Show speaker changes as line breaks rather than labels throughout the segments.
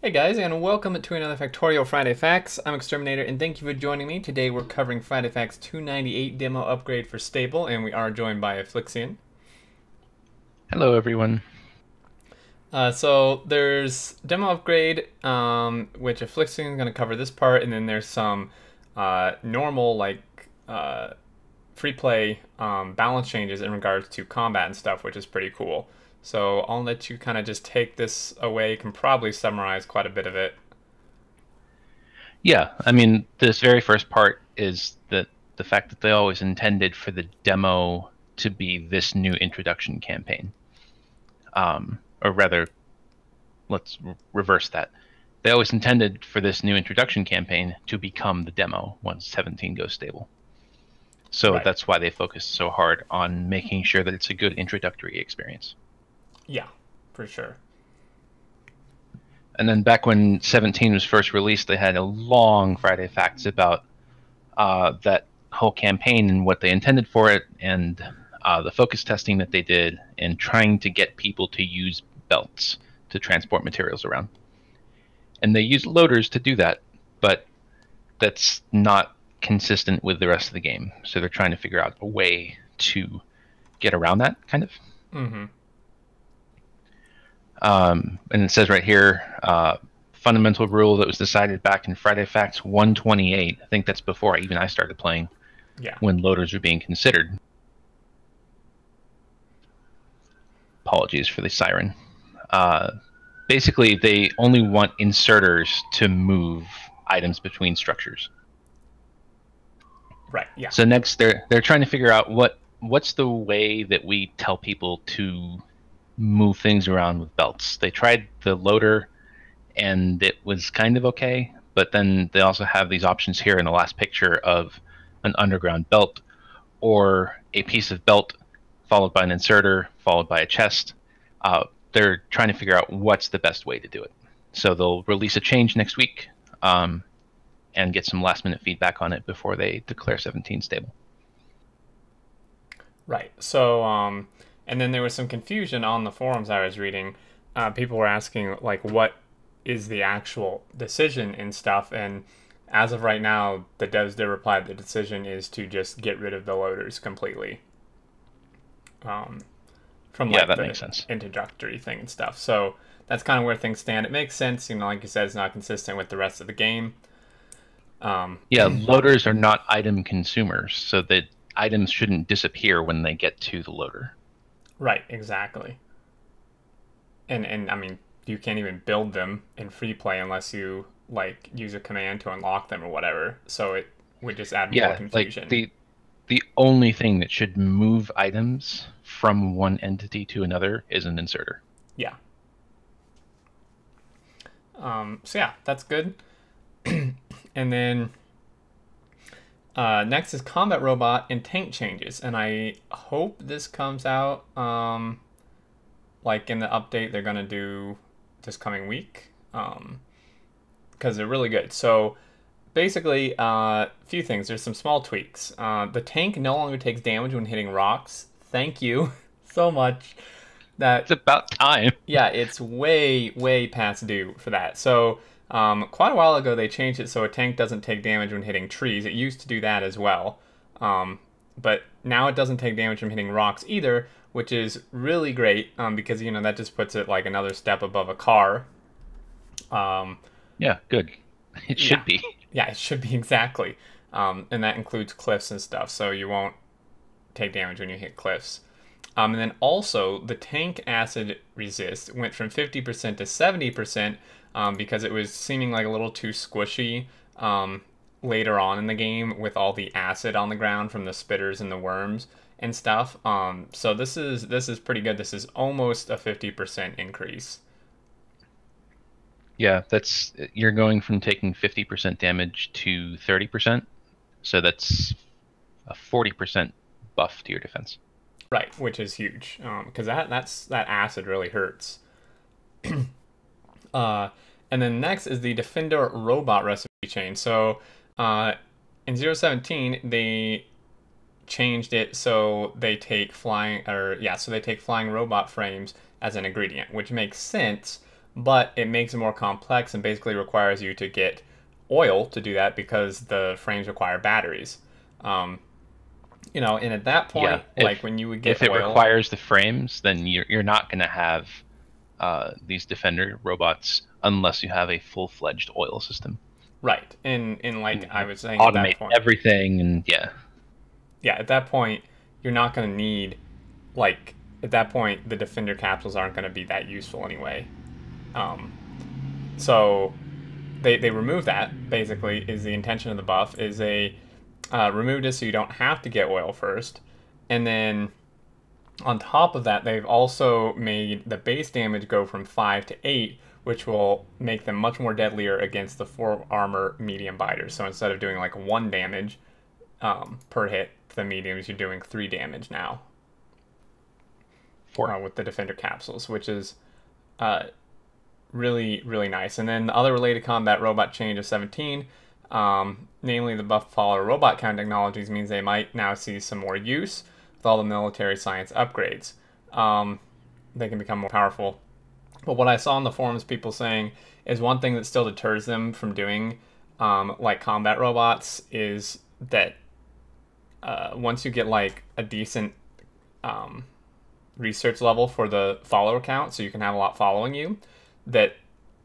Hey guys, and welcome to another Factorio Friday Facts. I'm Exterminator, and thank you for joining me. Today we're covering Friday Facts 298 demo upgrade for stable, and we are joined by Afflixion.
Hello, everyone.
So there's demo upgrade, which Afflixion is going to cover this part, and then there's some normal free play balance changes in regards to combat and stuff, which is pretty cool. So I'll let you kind of just take this away. You can probably summarize quite a bit of it.
Yeah, I mean, this very first part is that the fact that they always intended for the demo to be this new introduction campaign. Or rather, let's reverse that. They always intended for this new introduction campaign to become the demo once 17 goes stable. So
Right.
that's why they focused so hard on making sure that it's a good introductory experience.
Yeah, for sure.
And then back when 17 was first released, they had a long Friday Facts about that whole campaign and what they intended for it, and the focus testing that they did, and trying to get people to use belts to transport materials around. And they use loaders to do that, but that's not consistent with the rest of the game. So they're trying to figure out a way to get around that, kind of.
Mm-hmm.
And it says right here, fundamental rule that was decided back in Friday Facts 128. I think that's before even I started playing,
Yeah.
when loaders were being considered. Apologies for the siren. Basically, they only want inserters to move items between structures.
Right. Yeah.
So next, they're trying to figure out what's the way that we tell people to move things around with belts. They tried the loader, and it was kind of okay, but then they also have these options here in the last picture of an underground belt, or a piece of belt followed by an inserter followed by a chest. They're trying to figure out what's the best way to do it. So they'll release a change next week, and get some last minute feedback on it before they declare 17 stable.
Right. So, and then there was some confusion on the forums I was reading. People were asking, like, what is the actual decision and stuff. And as of right now, the devs did reply the decision is to just get rid of the loaders completely. Um, from
Yeah,
like
that
the
makes sense.
introductory thing and stuff. So that's kind of where things stand. It makes sense, like you said, it's not consistent with the rest of the game. Um,
Yeah, loaders are not item consumers, so that items shouldn't disappear when they get to the loader.
right, exactly. And I mean, you can't even build them in free play unless you like use a command to unlock them or whatever. So it would just add more
Yeah, like
confusion.
the only thing that should move items from one entity to another is an inserter.
Yeah. So yeah, that's good. And then next is combat robot and tank changes, and I hope this comes out like in the update they're gonna do this coming week, because they're really good. So basically, a few things. There's some small tweaks. The tank no longer takes damage when hitting rocks. Thank you so much.
It's
That
about time.
Yeah, it's way past due for that. So quite a while ago they changed it so a tank doesn't take damage when hitting trees. It used to do that as well, but now it doesn't take damage from hitting rocks either, which is really great because that just puts it like another step above a car. Um,
Yeah, good. It
yeah,
should be.
yeah, it should be exactly, and that includes cliffs and stuff, so you won't take damage when you hit cliffs. And then also, the tank acid resist went from 50% to 70% because it was seeming like a little too squishy later on in the game with all the acid on the ground from the spitters and the worms and stuff. So this is pretty good. This is almost a 50% increase.
Yeah, that's you're going from taking 50% damage to 30%, so that's a 40% buff to your defense.
Right, which is huge because that acid really hurts. Uh, and then next is the Defender robot recipe change. So in 017, they changed it so they take flying robot frames as an ingredient, which makes sense but it makes it more complex and basically requires you to get oil to do that because the frames require batteries. And at that
Yeah,
point, like when you would
if
get
it
oil,
requires the frames, then you're not going to have these defender robots unless you have a full-fledged oil system.
right? And like
And
I was saying at that
automate
point,
everything, and
yeah, at that point, you're not going to need like at that point the defender capsules aren't going to be that useful anyway. Um, so they remove that. Basically, is the intention of the buff is they removed it so you don't have to get oil first, and then on top of that, they've also made the base damage go from 5 to 8, which will make them much more deadlier against the 4 armor medium biters. So instead of doing like 1 damage per hit to the mediums, you're doing 3 damage now
4.
with the defender capsules, which is really, really nice. And then the other related combat robot change of 17, namely the buff follower robot count technologies, means they might now see some more use with all the military science upgrades. They can become more powerful. But what I saw in the forums, people saying is one thing that still deters them from doing like combat robots is that once you get like a decent research level for the follower count, so you can have a lot following you, that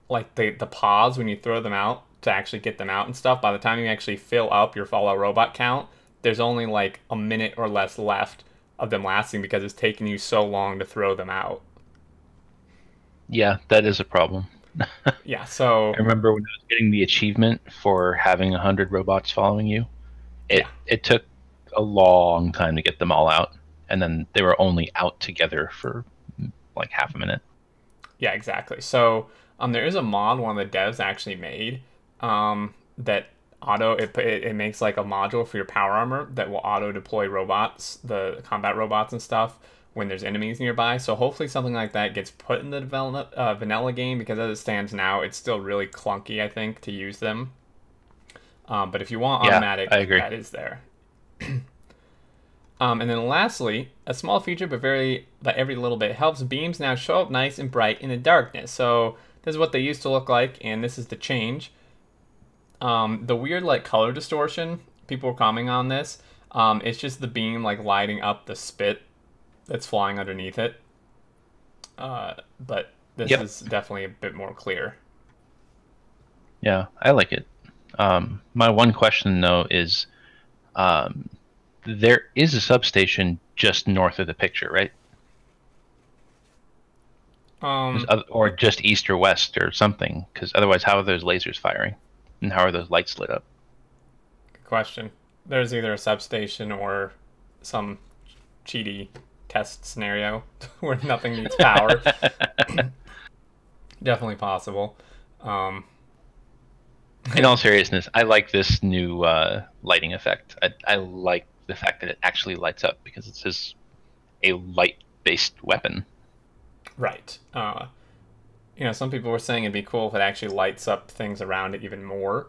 like the pause when you throw them out to actually get them out and stuff, by the time you actually fill up your follow robot count, there's only like a minute or less left of them lasting because it's taking you so long to throw them out.
Yeah, that is a problem.
Yeah, so
I remember when I was getting the achievement for having 100 robots following you, it took a long time to get them all out, and then they were only out together for like half a minute.
yeah, exactly. So there is a mod one of the devs actually made that it makes like a module for your power armor that will auto deploy robots, the combat robots and stuff when there's enemies nearby. So hopefully something like that gets put in the development vanilla game, because as it stands now, it's still really clunky, I think, to use them. But if you want automatic,
I agree.
that is there. And then lastly, a small feature, but every little bit helps. Beams now show up nice and bright in the darkness. So this is what they used to look like, and this is the change. The weird like color distortion, people were commenting on this. It's just the beam like lighting up the spit that's flying underneath it. But this is definitely a bit more clear.
Yeah, I like it. My one question though is, there is a substation just north of the picture, right? Or just east or west or something, because otherwise how are those lasers firing? And how are those lights lit up?
Good question. There's either a substation or some cheaty test scenario where nothing needs power. Definitely possible.
In all seriousness, I like this new lighting effect. I like the fact that it actually lights up, because it says a light-based weapon.
Right. Some people were saying it'd be cool if it actually lights up things around it even more,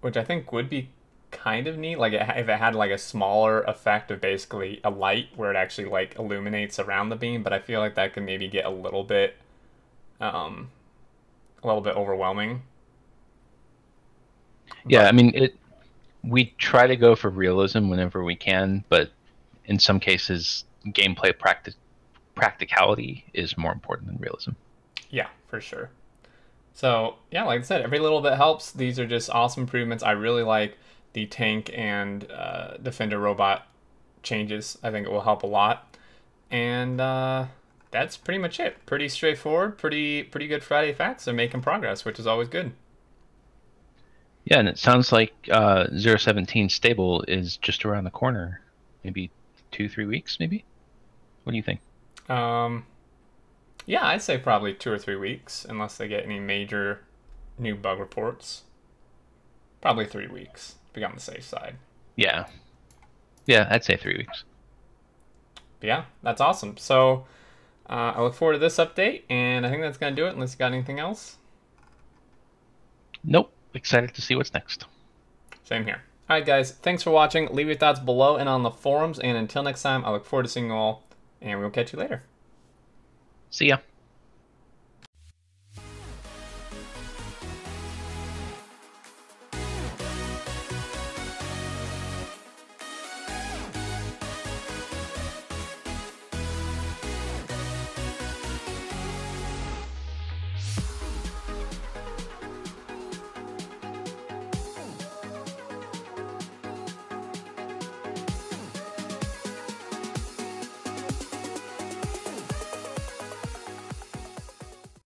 which I think would be kind of neat. Like if it had like a smaller effect of basically a light where it actually like illuminates around the beam, but I feel like that could maybe get a little bit overwhelming.
Yeah, I mean, we try to go for realism whenever we can, but in some cases, gameplay practicality is more important than realism.
Yeah, for sure. So, yeah, like I said, every little bit helps. These are just awesome improvements. I really like the tank and defender robot changes. I think it will help a lot. And that's pretty much it. Pretty straightforward, pretty good Friday facts. They're making progress, which is always good.
Yeah, and it sounds like 017 stable is just around the corner. Maybe 2-3 weeks, maybe? What do you think?
Yeah, I'd say probably 2 or 3 weeks, unless they get any major new bug reports. Probably 3 weeks, to be on the safe side.
Yeah, I'd say 3 weeks.
But yeah, that's awesome. So I look forward to this update, and I think that's going to do it, unless you got anything else.
Nope. Excited to see what's next.
Same here. All right, guys. Thanks for watching. Leave your thoughts below and on the forums. And until next time, I look forward to seeing you all. And we'll catch you later.
See ya.